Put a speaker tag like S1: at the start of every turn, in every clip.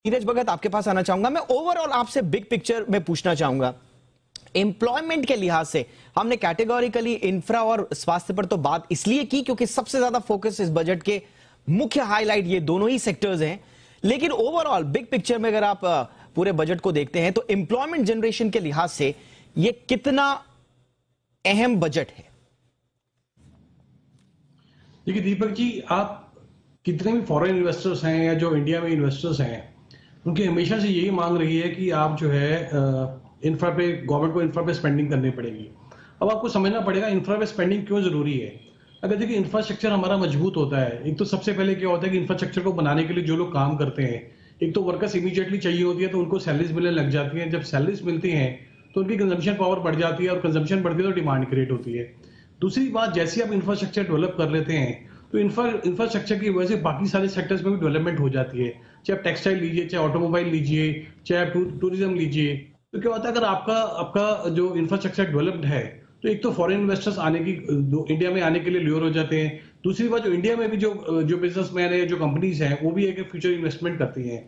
S1: नीरज भगत, आपके पास आना चाहूंगा। मैं ओवरऑल आपसे बिग पिक्चर में पूछना चाहूंगा। एम्प्लॉयमेंट के लिहाज से हमने कैटेगोरिकली इंफ्रा और स्वास्थ्य पर तो बात इसलिए की क्योंकि सबसे ज्यादा फोकस इस बजट के मुख्य हाईलाइट ये दोनों ही सेक्टर्स हैं। लेकिन ओवरऑल बिग पिक्चर में अगर आप पूरे बजट को देखते हैं तो एम्प्लॉयमेंट जनरेशन के लिहाज से ये कितना अहम बजट है?
S2: देखिए दीपक जी, आप कितने भी फॉरेन इन्वेस्टर्स हैं या जो इंडिया में इन्वेस्टर्स हैं, उनकी हमेशा से यही मांग रही है कि आप जो है इंफ्रा पे, गवर्नमेंट को इंफ्रा पे स्पेंडिंग करनी पड़ेगी। अब आपको समझना पड़ेगा इंफ्रा पे स्पेंडिंग क्यों जरूरी है। अगर देखिए इंफ्रास्ट्रक्चर हमारा मजबूत होता है, एक तो सबसे पहले क्या होता है कि इंफ्रास्ट्रक्चर को बनाने के लिए जो लोग काम करते हैं, एक तो वर्कर्स इमीडिएटली चाहिए होती है, तो उनको सैलरीज मिलने लग जाती है। जब सैलरीज मिलती हैं तो उनकी कंजम्पशन पावर बढ़ जाती है, और कंजम्पशन बढ़ती है तो डिमांड क्रिएट होती है। दूसरी बात, जैसे आप इंफ्रास्ट्रक्चर डेवलप कर लेते हैं तो इंफ्रास्ट्रक्चर की वजह से बाकी सारे सेक्टर्स में भी डेवलपमेंट हो जाती है। चाहे आप टेक्सटाइल लीजिए, चाहे ऑटोमोबाइल लीजिए, चाहे आप टूरिज्म लीजिए। तो क्या होता है, अगर आपका आपका जो इंफ्रास्ट्रक्चर डेवलप्ड है तो एक तो फॉरेन इन्वेस्टर्स आने की, इंडिया में आने के लिए ल्योर हो जाते हैं। दूसरी बात, जो इंडिया में भी जो बिजनेसमैन है, जो कंपनीज हैं, वो भी एक फ्यूचर इन्वेस्टमेंट करती हैं।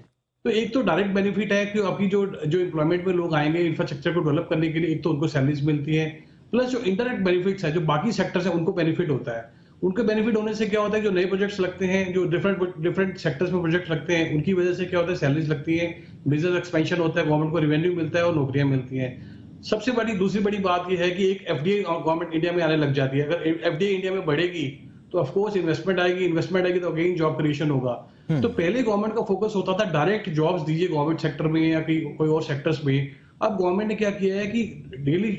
S2: तो एक तो डायरेक्ट बेनिफिट है कि आपकी जो एम्प्लॉयमेंट में लोग आएंगे इंफ्रास्ट्रक्चर को डेवलप करने के लिए, एक तो उनको सैलरीज मिलती है, प्लस जो इंडायरेक्ट बेनिफिट्स है, जो बाकी सेक्टर्स है उनको बेनिफिट होता है। उनके बेनिफिट होने से क्या होता है, जो नए प्रोजेक्ट्स लगते हैं, जो डिफरेंट सेक्टर्स में प्रोजेक्ट लगते हैं, उनकी वजह से क्या होता है, सैलरीज लगती है, बिजनेस एक्सपेंशन होता है, गवर्नमेंट को रेवेन्यू मिलता है और नौकरियां मिलती हैं। सबसे बड़ी दूसरी बड़ी बात यह है कि एक एफडीआई गवर्नमेंट इंडिया में आने लग जाती है। अगर एफडीआई इंडिया में बढ़ेगी तो ऑफकोर्स इन्वेस्टमेंट आएगी तो अगेन जॉब क्रिएशन होगा। तो पहले गवर्नमेंट का फोकस होता था डायरेक्ट जॉब्स दीजिए गवर्नमेंट सेक्टर में या कोई और सेक्टर्स में। अब गवर्नमेंट ने क्या किया है कि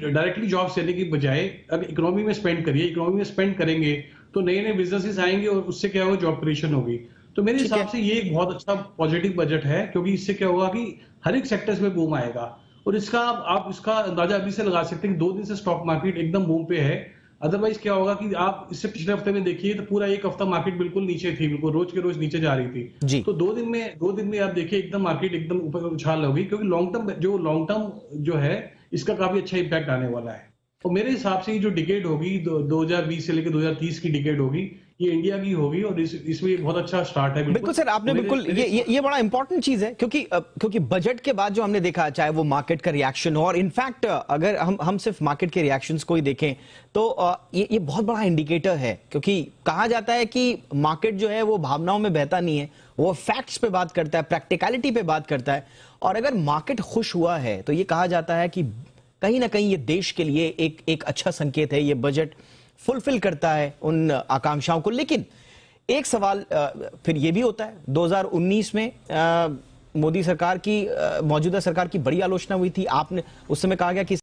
S2: डायरेक्टली जॉब्स देने की बजाय अगर इकोनॉमी में स्पेंड करिए, इकोनॉमी में स्पेंड करेंगे तो नए नए बिजनेसेस आएंगे और उससे क्या होगा, जॉब क्रिएशन होगी। तो मेरे हिसाब से ये एक बहुत अच्छा पॉजिटिव बजट है, क्योंकि इससे क्या होगा कि हर एक सेक्टर्स में बूम आएगा। और इसका आप इसका अंदाजा अभी से लगा सकते हैं कि 2 दिन से स्टॉक मार्केट एकदम बूम पे है। अदरवाइज क्या होगा कि आप इससे पिछले हफ्ते में देखिए तो पूरा एक हफ्ता मार्केट बिल्कुल नीचे थी, बिल्कुल रोज के रोज नीचे जा रही थी। तो 2 दिन में आप देखिए एकदम मार्केट एकदम ऊपर उछाल होगी, क्योंकि लॉन्ग टर्म जो है इसका काफी अच्छा इंपैक्ट आने वाला है। और मेरे हिसाब से ये जो डिकेड होगी 2020 से लेकर 2030 की डिकेड होगी, ये इंडिया की होगी और इसमें बहुत अच्छा स्टार्ट है।
S1: बिल्कुल सर, आपने बिल्कुल ये बड़ा इंपॉर्टेंट चीज है, क्योंकि बजट के बाद जो हमने देखा, चाहे वो मार्केट का रिएक्शन हो, और इनफैक्ट अगर हम सिर्फ मार्केट के रिएक्शंस को ही देखें तो ये बहुत बड़ा इंडिकेटर है। क्योंकि कहा जाता है कि मार्केट जो है वो भावनाओं में बहता नहीं है, वो फैक्ट्स पे बात करता है, प्रैक्टिकलिटी पे बात करता है। और अगर मार्केट खुश हुआ है तो ये कहा जाता है कि कहीं ना कहीं ये देश के लिए एक अच्छा संकेत है, ये बजट फुलफिल करता है उन आकांक्षाओं को। लेकिन एक सवाल फिर ये भी होता है, 2019 में मोदी सरकार की, मौजूदा सरकार की बड़ी आलोचना हुई थी। आपने उस समय कहा गया कि